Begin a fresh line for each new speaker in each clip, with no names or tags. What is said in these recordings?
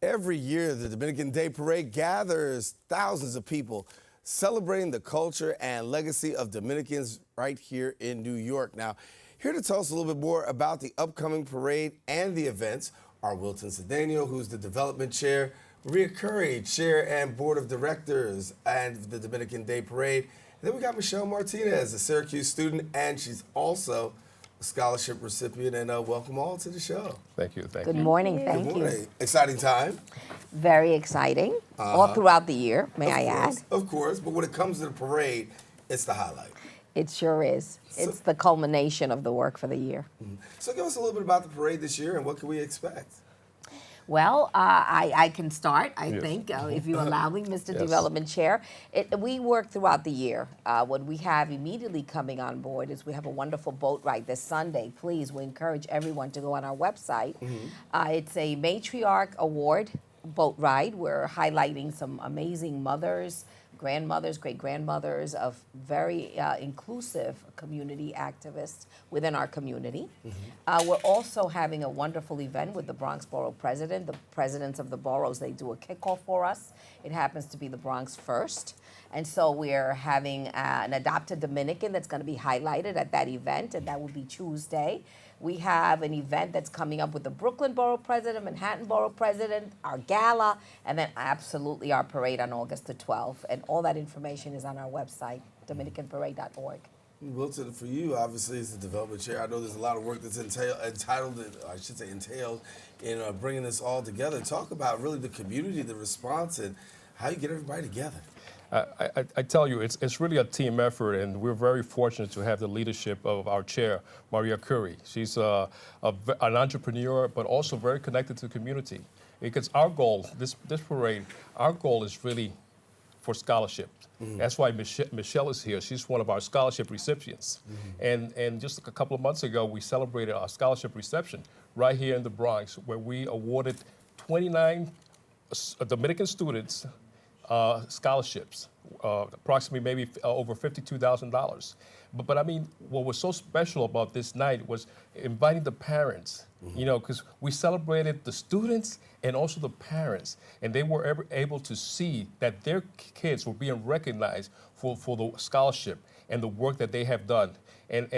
Every year, the Dominican Day Parade gathers thousands of people celebrating the culture and legacy of Dominicans right here in New York. Now, here to tell us a little bit more about the upcoming parade and the events are Wilton Cedeno, who's the development chair, Maria Khury, chair and board of directors and the Dominican Day Parade. And then we got Michelle Martínez, a Syracuse student, and she's also a scholarship recipient. And welcome all to the show.
Thank you.
Good morning. Thank
Good
you.
morning. Exciting time.
Very exciting. All throughout the year, may I add.
Of course, but when it comes to the parade, it's the highlight.
It sure is. It's the culmination of the work for the year.
So give us a little bit about the parade this year and what can we expect?
Well, I can start, I
Yes.
think, if you allow me, Mr.
Yes.
Development Chair. We work throughout the year. What we have immediately coming on board is we have a wonderful boat ride this Sunday. Please, we encourage everyone to go on our website. It's a Matriarch Award boat ride. We're highlighting some amazing mothers, grandmothers, great-grandmothers of very inclusive community activists within our community. We're also having a wonderful event with the Bronx Borough President. The presidents of the boroughs, they do a kickoff for us. It happens to be the Bronx first. And so we're having an adopted Dominican that's going to be highlighted at that event, and that will be Tuesday. We have an event that's coming up with the Brooklyn Borough President, Manhattan Borough President, our gala, and then absolutely our parade on August the 12th. And all that information is on our website, dominicanparade.org.
Wilton, for you, obviously, as the development chair, I know there's a lot of work that's entailed in bringing this all together. Talk about really the community, the response, and how you get everybody together.
I tell you, it's really a team effort, and we're very fortunate to have the leadership of our chair, Maria Khury. She's an entrepreneur, but also very connected to the community. Because our goal, this parade, our goal is really for scholarship. That's why Michelle is here. She's one of our scholarship recipients. And just a couple of months ago, we celebrated our scholarship reception right here in the Bronx, where we awarded 29 Dominican students scholarships, approximately maybe over $52,000. But I mean, what was so special about this night was inviting the parents, you know, because we celebrated the students and also the parents, and they were able to see that their kids were being recognized for the scholarship and the work that they have done. And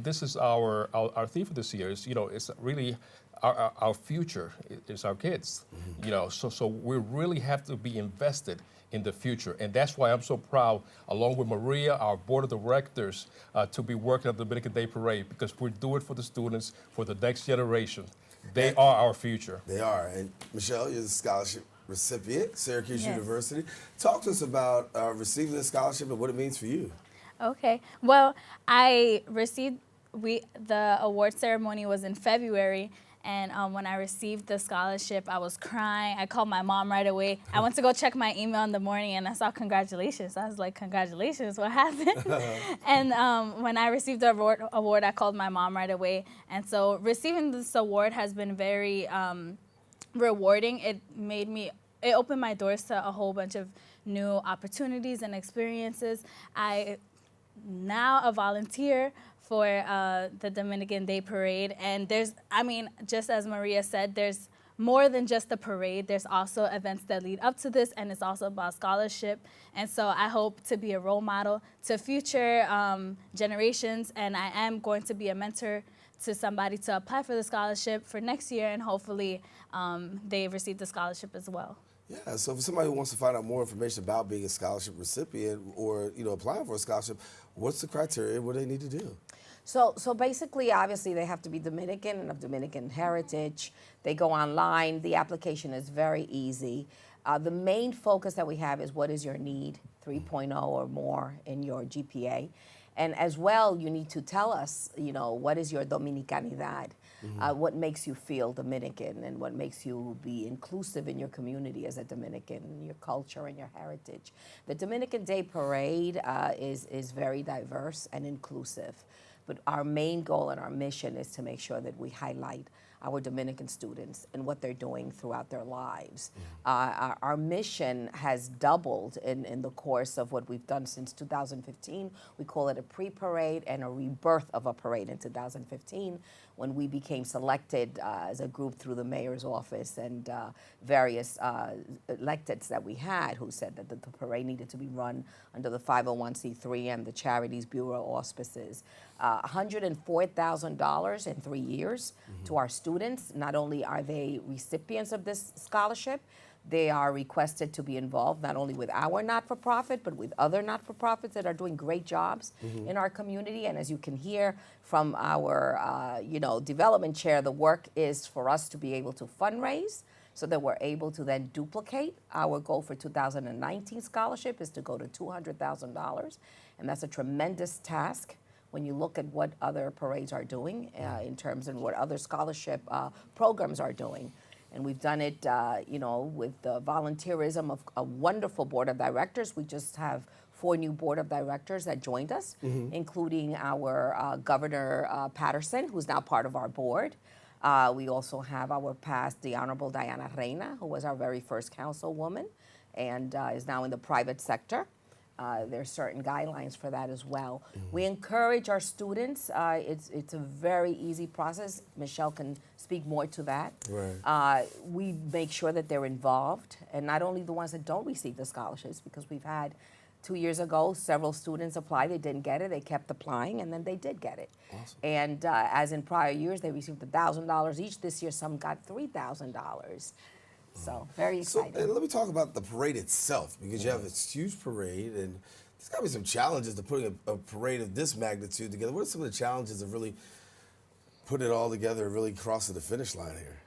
this is our theme for this year. Is, you know, it's really our future is our kids, you know, so we really have to be invested in the future. And that's why I'm so proud, along with Maria, our board of directors, to be working at the Dominican Day Parade, because we do it for the students, for the next generation. They are our future.
They are. And Michelle, you're the scholarship recipient, Syracuse University. Talk to us about receiving the scholarship and what it means for you.
Okay. Well, I received, the award ceremony was in February. And when I received the scholarship, I was crying. I called my mom right away. I went to go check my email in the morning, and I saw congratulations. I was like, congratulations, what happened? And when I received the award, I called my mom right away. And so receiving this award has been very rewarding. It opened my doors to a whole bunch of new opportunities and experiences. I now a volunteer for the Dominican Day Parade. And just as Maria said, there's more than just the parade. There's also events that lead up to this, and it's also about scholarship. And so I hope to be a role model to future generations, and I am going to be a mentor to somebody to apply for the scholarship for next year, and hopefully they receive the scholarship as well.
Yeah, so for somebody who wants to find out more information about being a scholarship recipient or, you know, applying for a scholarship, what's the criteria? What do they need to do?
So basically, obviously, they have to be Dominican and of Dominican heritage. They go online. The application is very easy. The main focus that we have is what is your need, 3.0 or more in your GPA. And as well, you need to tell us, you know, what is your Dominicanidad, what makes you feel Dominican, and what makes you be inclusive in your community as a Dominican, your culture and your heritage. The Dominican Day Parade is very diverse and inclusive. But our main goal and our mission is to make sure that we highlight our Dominican students and what they're doing throughout their lives. Our mission has doubled in the course of what we've done since 2015. We call it a pre-parade and a rebirth of a parade in 2015. when we became selected as a group through the mayor's office and various electeds that we had who said that the parade needed to be run under the 501c3 and the Charities Bureau auspices. $104,000 in 3 years to our students. Not only are they recipients of this scholarship, they are requested to be involved not only with our not-for-profit, but with other not-for-profits that are doing great jobs in our community. And as you can hear from our, development chair, the work is for us to be able to fundraise so that we're able to then duplicate. Our goal for 2019 scholarship is to go to $200,000, and that's a tremendous task when you look at what other parades are doing in terms of what other scholarship programs are doing. And we've done it, with the volunteerism of a wonderful board of directors. We just have 4 new board of directors that joined us, including our Governor Patterson, who's now part of our board. We also have our past, the Honorable Diana Reina, who was our very first councilwoman and is now in the private sector. There's certain guidelines for that as well. We encourage our students. It's a very easy process. Michelle can speak more to that.
Right.
We make sure that they're involved, and not only the ones that don't receive the scholarships, because we've had 2 years ago, several students applied, they didn't get it, they kept applying, and then they did get it.
Awesome.
And as in prior years, they received $1,000 each. This year, some got $3,000. So, very exciting.
So, and let me talk about the parade itself, because you have this huge parade, and there's got to be some challenges to putting a parade of this magnitude together. What are some of the challenges of really putting it all together and really crossing the finish line here?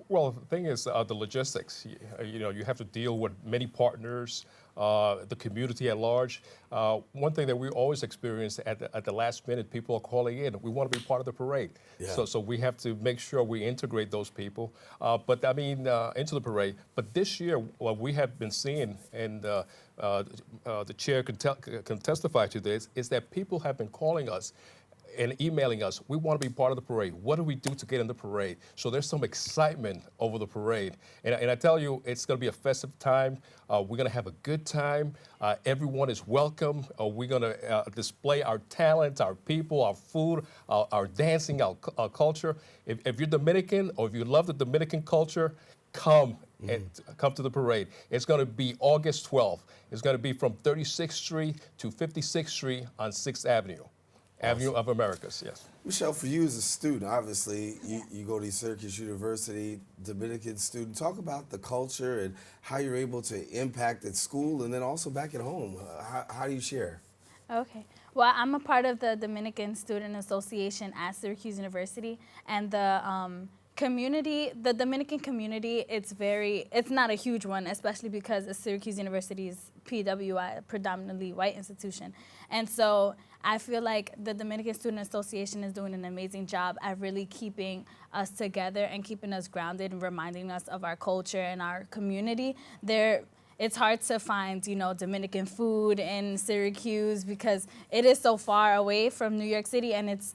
Well, the thing is the logistics. You have to deal with many partners, the community at large. One thing that we always experience at the last minute, people are calling in. We want to be part of the parade.
Yeah.
So we have to make sure we integrate those people. Into the parade. But this year, what we have been seeing, and the chair can testify to this, is that people have been calling us and emailing us, we want to be part of the parade. What do we do to get in the parade? So there's some excitement over the parade. And I tell you, it's going to be a festive time. We're going to have a good time. Everyone is welcome. We're going to display our talent, our people, our food, our dancing, our culture. If you're Dominican or if you love the Dominican culture, come and come to the parade. It's going to be August 12th. It's going to be from 36th Street to 56th Street on 6th Avenue. Avenue of Americas, yes.
Michelle, for you as a student, obviously, you go to Syracuse University, Dominican student. Talk about the culture and how you're able to impact at school and then also back at home. How do you share?
Okay. Well, I'm a part of the Dominican Student Association at Syracuse University, and the Dominican community, it's not a huge one, especially because Syracuse University is PWI, a predominantly white institution. And so I feel like the Dominican Student Association is doing an amazing job at really keeping us together and keeping us grounded and reminding us of our culture and our community. It's hard to find, Dominican food in Syracuse because it is so far away from New York City, and it's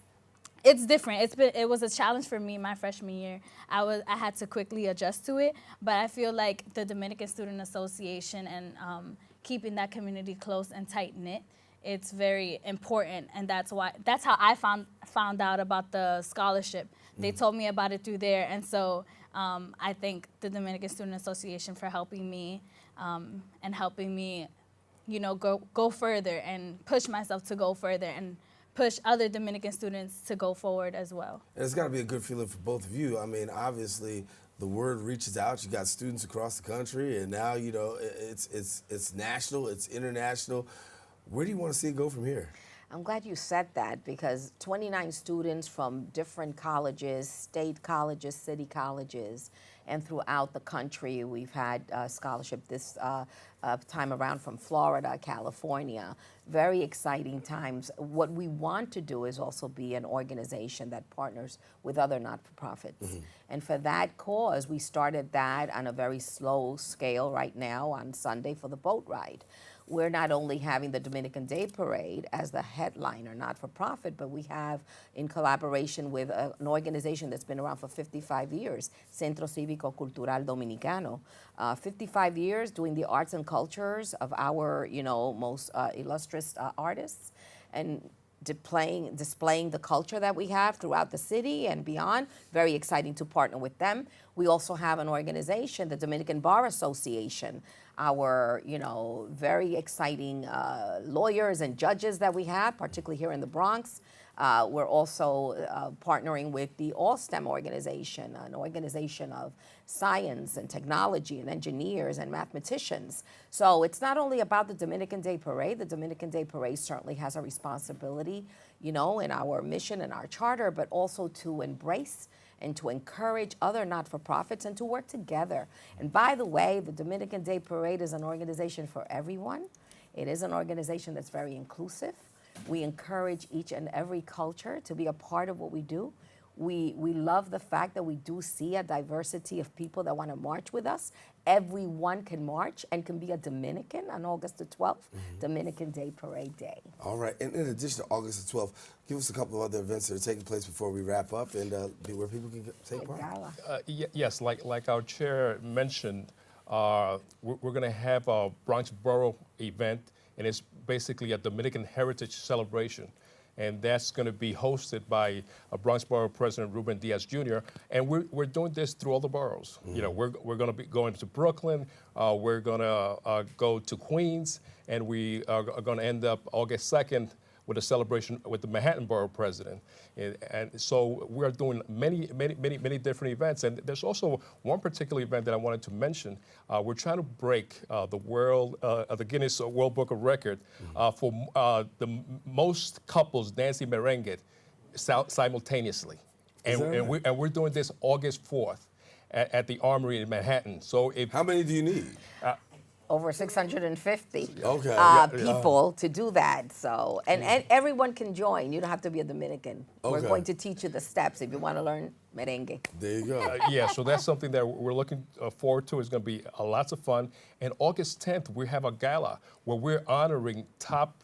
different. It was a challenge for me my freshman year. I had to quickly adjust to it, but I feel like the Dominican Student Association and keeping that community close and tight knit, it's very important, and that's how I found out about the scholarship. They told me about it through there, and so I thank the Dominican Student Association for helping me and helping me, go further and push myself to go further and push other Dominican students to go forward as well.
And it's got to be a good feeling for both of you. I mean, obviously, the word reaches out. You got students across the country, and now it's national, it's international. Where do you want to see it go from here?
I'm glad you said that, because 29 students from different colleges, state colleges, city colleges, and throughout the country. We've had scholarship this time around from Florida, California. Very exciting times. What we want to do is also be an organization that partners with other not-for-profits. And for that cause, we started that on a very slow scale right now on Sunday for the boat ride. We're not only having the Dominican Day Parade as the headliner, not-for-profit, but we have, in collaboration with an organization that's been around for 55 years, Centro Cívico Cultural Dominicano. 55 years doing the arts and cultures of our, most illustrious artists. And displaying the culture that we have throughout the city and beyond. Very exciting to partner with them. We also have an organization, the Dominican Bar Association, our very exciting lawyers and judges that we have, particularly here in the Bronx. We're also partnering with the All-STEM organization, an organization of science and technology and engineers and mathematicians. So it's not only about the Dominican Day Parade. The Dominican Day Parade certainly has a responsibility, in our mission and our charter, but also to embrace and to encourage other not-for-profits and to work together. And by the way, the Dominican Day Parade is an organization for everyone. It is an organization that's very inclusive. We encourage each and every culture to be a part of what we do. We love the fact that we do see a diversity of people that want to march with us. Everyone can march and can be a Dominican on August the 12th, Dominican Day Parade Day.
All right, and in addition to August the 12th, give us a couple of other events that are taking place before we wrap up and where people can take part.
Gala.
Yes, like our chair mentioned, we're going to have a Bronx Borough event, and it's basically a Dominican heritage celebration. And that's going to be hosted by Bronx Borough President Ruben Diaz Jr. And we're doing this through all the boroughs. We're going to be going to Brooklyn. We're going to go to Queens, and we are going to end up August 2nd with a celebration with the Manhattan Borough President. And so we're doing many different events. And there's also one particular event that I wanted to mention. We're trying to break the Guinness World Book of Record for the most couples dancing merengue simultaneously. And we're doing this August 4th at the Armory in Manhattan. So
How many do you need?
Over 650
Okay.
people to do that. So, and everyone can join. You don't have to be a Dominican. We're
Okay.
going to teach you the steps if you want to learn merengue.
There you go.
Yeah, so that's something that we're looking forward to. It's going to be lots of fun. And August 10th, we have a gala where we're honoring top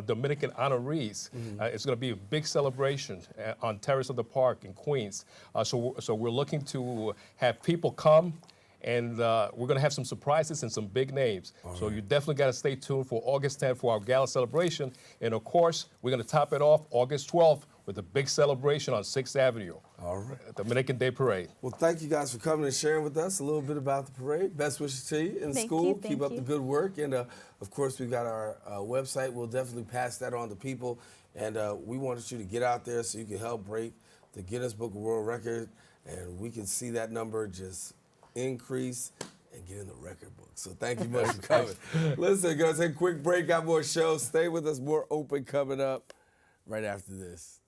Dominican honorees. It's going to be a big celebration on Terrace of the Park in Queens. So we're looking to have people come. And we're going to have some surprises and some big names. So you definitely got to stay tuned for August 10th for our gala celebration. And of course, we're going to top it off August 12th with a big celebration on 6th Avenue.
All right.
Dominican Day Parade.
Well, thank you guys for coming and sharing with us a little bit about the parade. Best wishes to you in school.
Thank
Keep up
you.
the good work. And of course, we've got our website. We'll definitely pass that on to people. And we wanted you to get out there so you can help break the Guinness Book of World Record. And we can see that number just increase and get in the record book. So thank you much for coming. Listen, going to take a quick break. Got more shows. Stay with us. More open coming up right after this.